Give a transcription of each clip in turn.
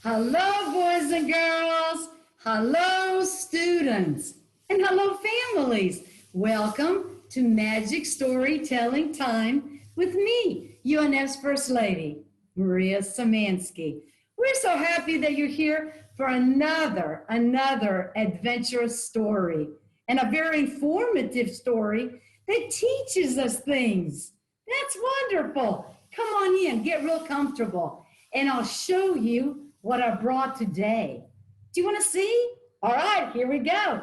Hello, boys and girls. Hello, students. And hello, families. Welcome to Magic Storytelling Time with me, UNF's First Lady, Maria Szymanski. We're so happy that you're here for another adventurous story and a very informative story that teaches us things. That's wonderful. Come on in, get real comfortable, and I'll show you what I brought today. Do you want to see? All right, here we go.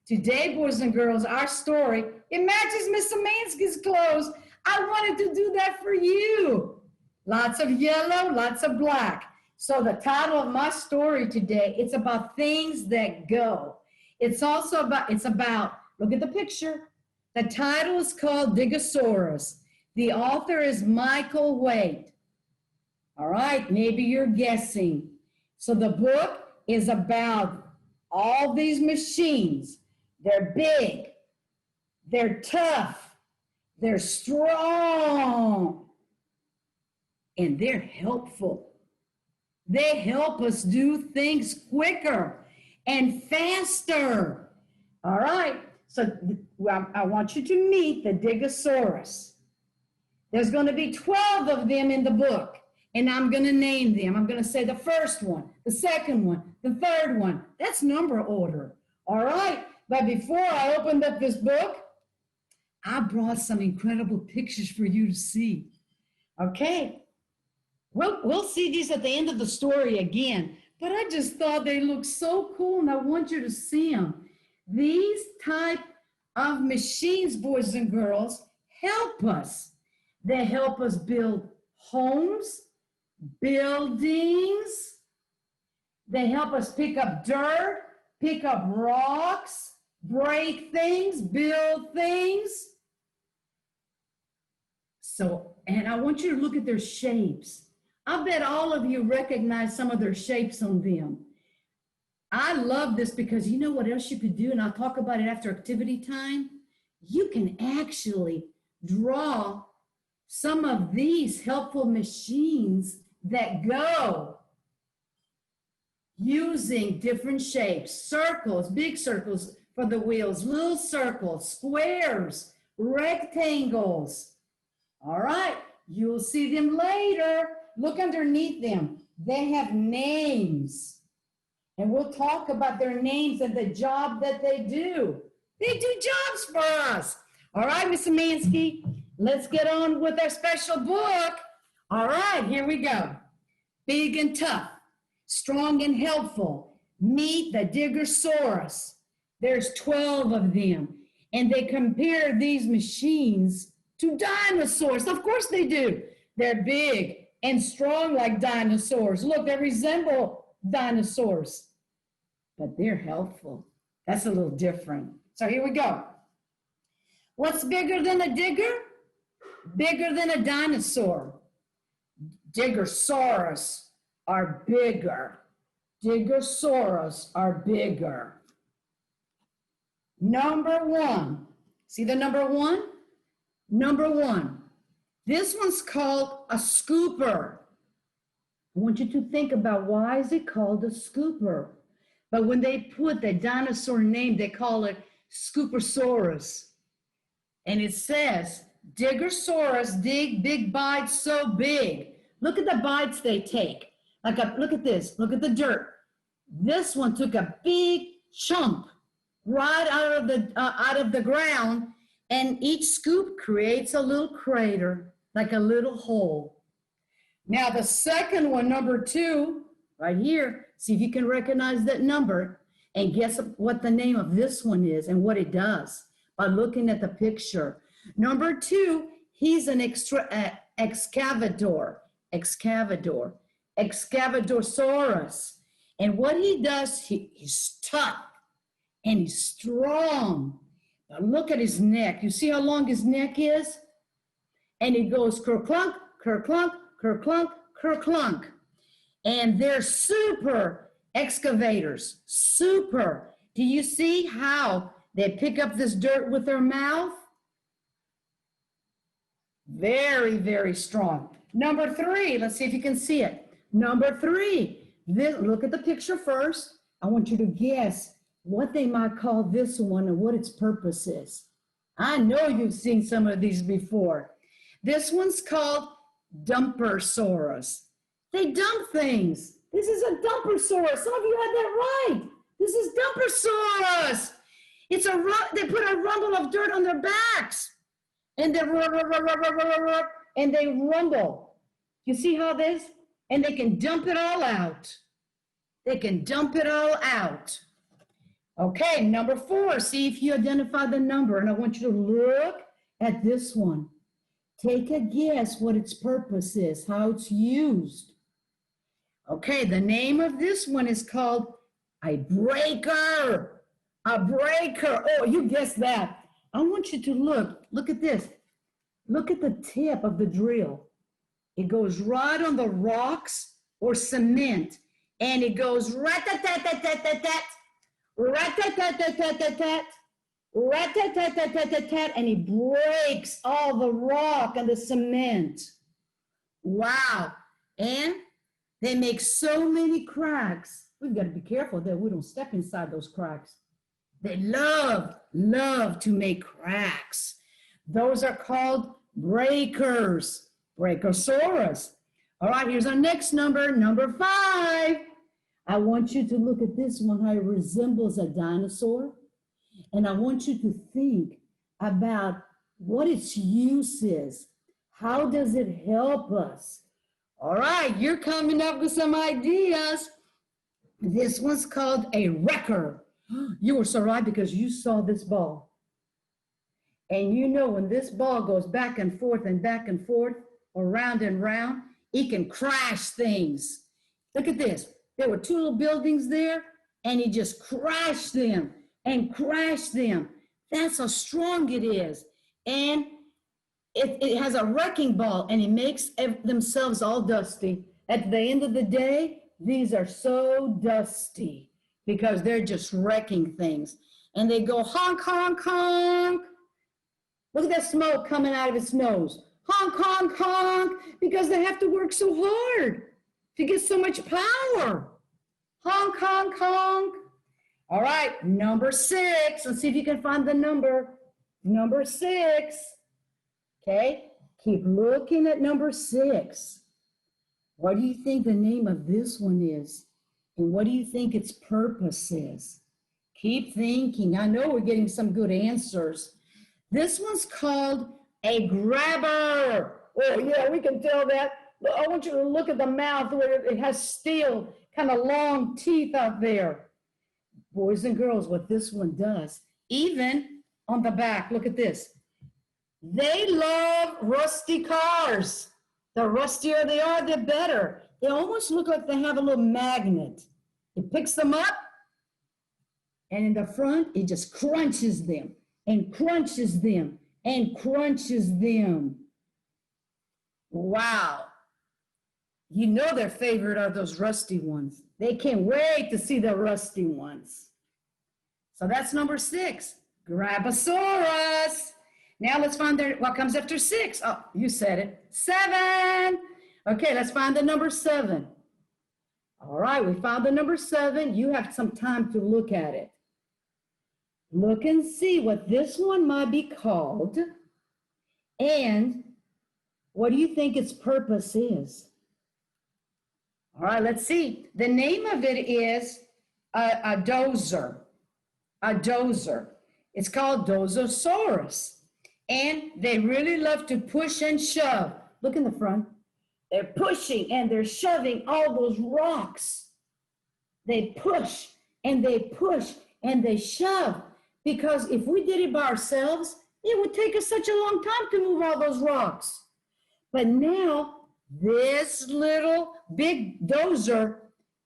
Today, boys and girls, our story, it matches Miss Szymanski's clothes. I wanted to do that for you. Lots of yellow, lots of black. So the title of my story today, it's about things that go. It's about, look at the picture. The title is called Diggersaurs. The author is Michael Waite. All right, maybe you're guessing. So the book is about all these machines. They're big, they're tough, they're strong, and they're helpful. They help us do things quicker and faster. All right, so I want you to meet the Diggersaurus. There's going to be 12 of them in the book. And I'm going to name them. I'm going to say the first one, the second one, the third one. That's number order. All right. But before I opened up this book, I brought some incredible pictures for you to see. Okay. We'll see these at the end of the story again. But I just thought they looked so cool, and I want you to see them. These type of machines, boys and girls, help us. They help us build homes, buildings. They help us pick up dirt, pick up rocks, break things, build things. So, and I want you to look at their shapes. I bet all of you recognize some of their shapes on them. I love this because you know what else you could do, and I'll talk about it after activity time. You can actually draw some of these helpful machines that go using different shapes, circles, big circles for the wheels, little circles, squares, rectangles. All right, you'll see them later. Look underneath them. They have names. And we'll talk about their names and the job that they do. They do jobs for us. All right, Miss Szymanski, let's get on with our special book. All right, here we go. Big and tough, strong and helpful. Meet the Diggersaurus. There's 12 of them. And they compare these machines to dinosaurs. Of course they do. They're big and strong like dinosaurs. Look, they resemble dinosaurs. But they're helpful. That's a little different. So here we go. What's bigger than a digger? Bigger than a dinosaur. Diggersaurus are bigger. Diggersaurus are bigger. Number one. See the number one? Number one. This one's called a scooper. I want you to think about why is it called a scooper? But when they put the dinosaur name, they call it Scoopersaurus. And it says, Diggersaurus dig big bites so big. Look at the bites they take. Look at this. Look at the dirt. This one took a big chunk right out of the ground, and each scoop creates a little crater, like a little hole. Now the second one, number two, right here. See if you can recognize that number and guess what the name of this one is and what it does by looking at the picture. Number two, he's an excavator. Excavator Soros. And what he does, he's tough and he's strong. Now look at his neck. You see how long his neck is? And it goes ker-clunk, ker-clunk, ker-clunk, ker-clunk. And they're super excavators. Super. Do you see how they pick up this dirt with their mouth? Very, very strong. Number three, let's see if you can see it. Number three, Look at the picture first. I want you to guess what they might call this one and what its purpose is. I know you've seen some of these before. This one's called Dumpersaurus. They dump things. This is a Dumpersaurus. Some of you had that right. This is Dumpersaurus. They put a rumble of dirt on their backs, and they rumble. You see how this? And they can dump it all out. They can dump it all out. Okay, number 4. See if you identify the number, and I want you to look at this one. Take a guess what its purpose is, how it's used. Okay, the name of this one is called a breaker. A breaker. Oh, you guessed that. I want you to look at this. Look at the tip of the drill. It goes right on the rocks or cement, and it goes rat-tat-tat-tat-tat-tat, rat-tat-tat-tat-tat-tat, rat-tat-tat-tat-tat-tat, and it breaks all the rock and the cement. Wow. And they make so many cracks. We've got to be careful that we don't step inside those cracks. They love to make cracks. Those are called breakers. Diggersaurs. All right, here's our next number, number 5. I want you to look at this one, how it resembles a dinosaur. And I want you to think about what its use is. How does it help us? All right, you're coming up with some ideas. This one's called a wrecker. You were so right because you saw this ball. And you know when this ball goes back and forth, around and round, it can crash things. Look at this. There were 2 little buildings there, and it just crashed them and crashed them. That's how strong it is. And it has a wrecking ball, and it makes themselves all dusty. At the end of the day, these are so dusty because they're just wrecking things. And they go honk, honk, honk. Look at that smoke coming out of its nose. Honk, honk, honk, because they have to work so hard to get so much power. Honk, honk, honk. All right, number 6. Let's see if you can find the number. Number 6. Okay, keep looking at number 6. What do you think the name of this one is? And what do you think its purpose is? Keep thinking. I know we're getting some good answers. This one's called a grabber. Oh, yeah, we can tell that. I want you to look at the mouth where it has steel, kind of long teeth out there. Boys and girls, what this one does, even on the back, look at this. They love rusty cars. The rustier they are, the better. They almost look like they have a little magnet. It picks them up, and in the front, it just crunches them and crunches them and crunches them. Wow. You know their favorite are those rusty ones. They can't wait to see the rusty ones. So that's number 6, Grabosaurus. Now let's find what comes after 6. Oh, you said it. 7. Okay, let's find the number 7. All right, we found the number 7. You have some time to look at it. Look and see what this one might be called. And what do you think its purpose is? All right, let's see. The name of it is a dozer. A dozer. It's called Diggersaurs. And they really love to push and shove. Look in the front. They're pushing and they're shoving all those rocks. They push and they push and they shove. Because if we did it by ourselves, it would take us such a long time to move all those rocks. But now, this little big dozer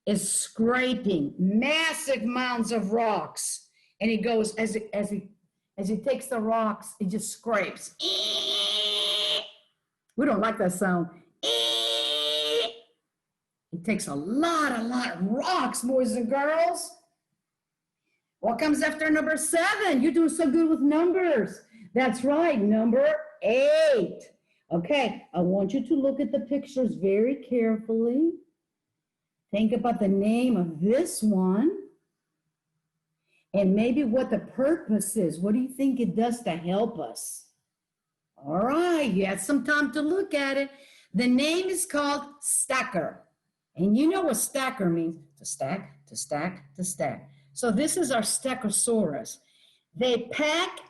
is scraping massive mounds of rocks. And he goes, as he takes the rocks, he just scrapes. We don't like that sound. It takes a lot of rocks, boys and girls. What comes after number 7? You're doing so good with numbers. That's right, number 8. Okay, I want you to look at the pictures very carefully. Think about the name of this one and maybe what the purpose is. What do you think it does to help us? All right, you had some time to look at it. The name is called stacker. And you know what stacker means, to stack, to stack, to stack. So this is our Stackosaurus. They pack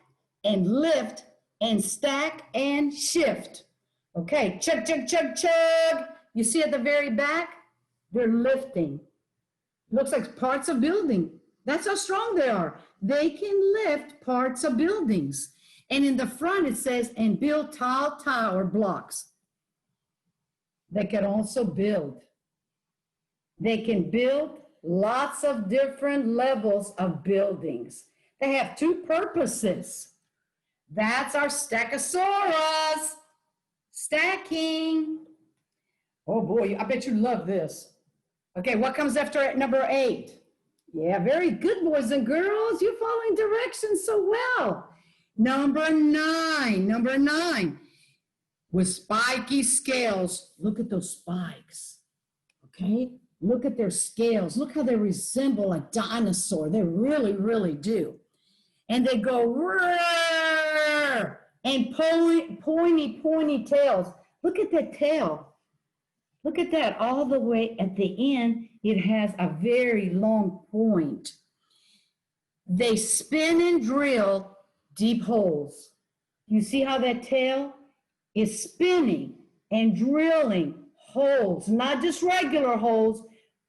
and lift and stack and shift. Okay, chug, chug, chug, chug. You see at the very back, they're lifting. Looks like parts of building. That's how strong they are. They can lift parts of buildings. And in the front it says, and build tall tower blocks. They can also build. They can build lots of different levels of buildings. They have two purposes. That's our Stackosaurus. Stacking. Oh boy, I bet you love this. Okay, what comes after number 8? Yeah, very good, boys and girls. You're following directions so well. Number 9. With spiky scales. Look at those spikes. Okay? Look at their scales. Look how they resemble a dinosaur. They really, really do. And they go roar, and pointy tails. Look at that tail. Look at that. All the way at the end, it has a very long point. They spin and drill deep holes. You see how that tail is spinning and drilling holes, not just regular holes,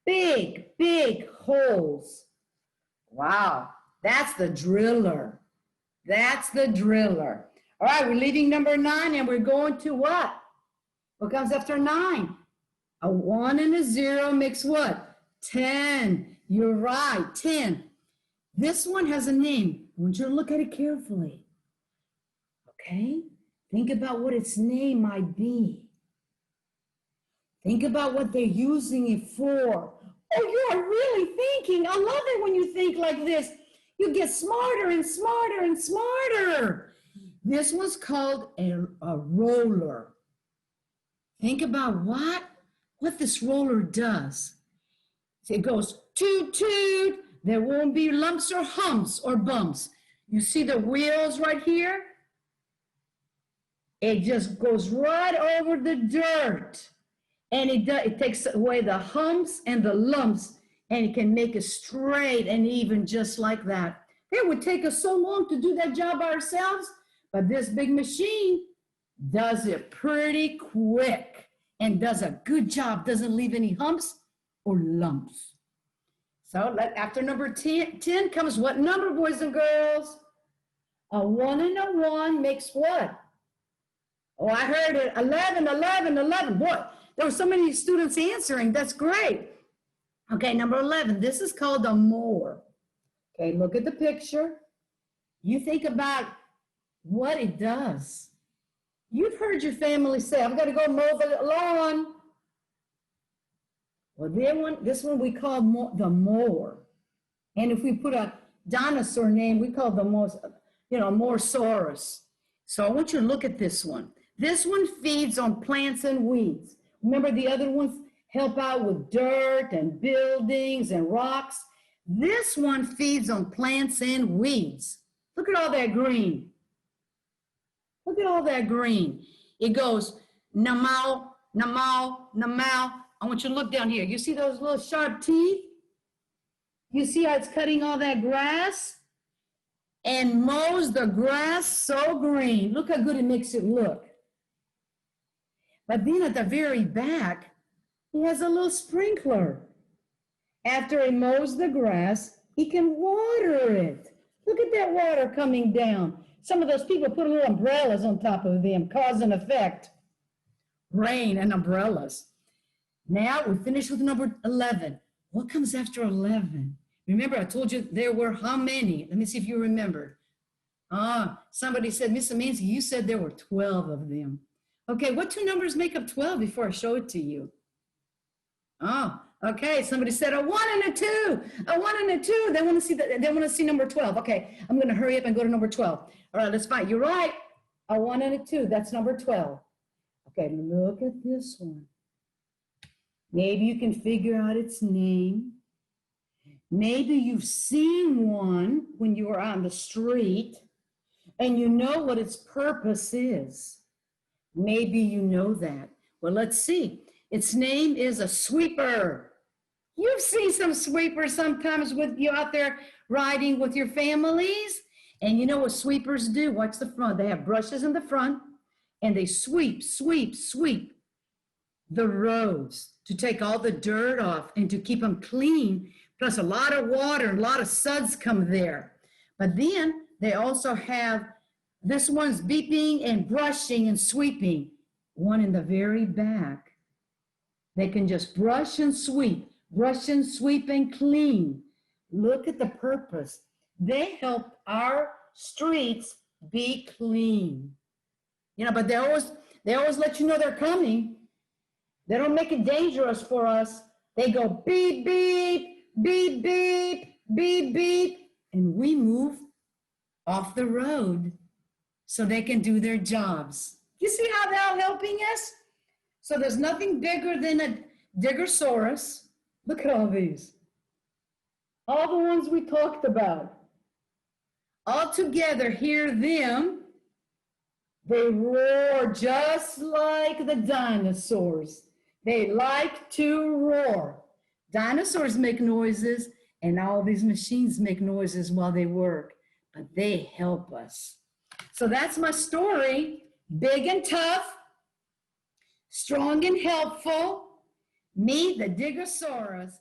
big, big holes. Wow, that's the driller. That's the driller. All right, we're leaving number 9 and we're going to what? What comes after 9? A 1 and a 0 makes what? 10. You're right, 10. This one has a name. I want you to look at it carefully. Okay? Think about what its name might be. Think about what they're using it for. Oh, you are really thinking. I love it when you think like this. You get smarter and smarter and smarter. This one's called a roller. Think about what this roller does. It goes toot, toot. There won't be lumps or humps or bumps. You see the wheels right here? It just goes right over the dirt. And it takes away the humps and the lumps, and it can make it straight and even just like that. It would take us so long to do that job ourselves, but this big machine does it pretty quick and does a good job, doesn't leave any humps or lumps. So after number 10 comes what number, boys and girls? A 1 and a 1 makes what? Oh, I heard it, 11, 11, 11. Boy, there were so many students answering. That's great. Okay, number 11. This is called a mower. Okay, look at the picture. You think about what it does. You've heard your family say, I've got to go mow the lawn. Well, this one we call the mower. And if we put a dinosaur name, we call the Mosaurus. So I want you to look at this one. This one feeds on plants and weeds. Remember the other ones help out with dirt and buildings and rocks? This one feeds on plants and weeds. Look at all that green. Look at all that green. It goes namow, namow, namow. I want you to look down here. You see those little sharp teeth? You see how it's cutting all that grass? And mows the grass so green. Look how good it makes it look. But then at the very back, he has a little sprinkler. After he mows the grass, he can water it. Look at that water coming down. Some of those people put little umbrellas on top of them, cause and effect. Rain and umbrellas. Now we finish with number 11. What comes after 11? Remember, I told you there were how many? Let me see if you remember. Somebody said, Miss Szymanski, you said there were 12 of them. Okay, what two numbers make up 12 before I show it to you? Oh, okay, somebody said a 1 and a 2. A 1 and a 2. They want to see number 12. Okay, I'm going to hurry up and go to number 12. All right, let's find. You're right. A 1 and a 2. That's number 12. Okay, look at this one. Maybe you can figure out its name. Maybe you've seen one when you were on the street and you know what its purpose is. Maybe you know that. Well, let's see. Its name is a sweeper. You've seen some sweepers sometimes with you out there riding with your families. And you know what sweepers do? Watch the front. They have brushes in the front and they sweep, sweep, sweep the roads to take all the dirt off and to keep them clean. Plus a lot of water, a lot of suds come there. But then they also have, this one's beeping and brushing and sweeping. One in the very back. They can just brush and sweep and clean. Look at the purpose. They help our streets be clean. You know, but they always let you know they're coming. They don't make it dangerous for us. They go beep, beep, beep, beep, beep, beep, and we move off the road so they can do their jobs. You see how they're helping us? So there's nothing bigger than a Diggersaurus. Look at all these. All the ones we talked about. All together, hear them. They roar just like the dinosaurs. They like to roar. Dinosaurs make noises, and all these machines make noises while they work, but they help us. So that's my story. Big and tough, strong and helpful. Me, the Diggersaurus.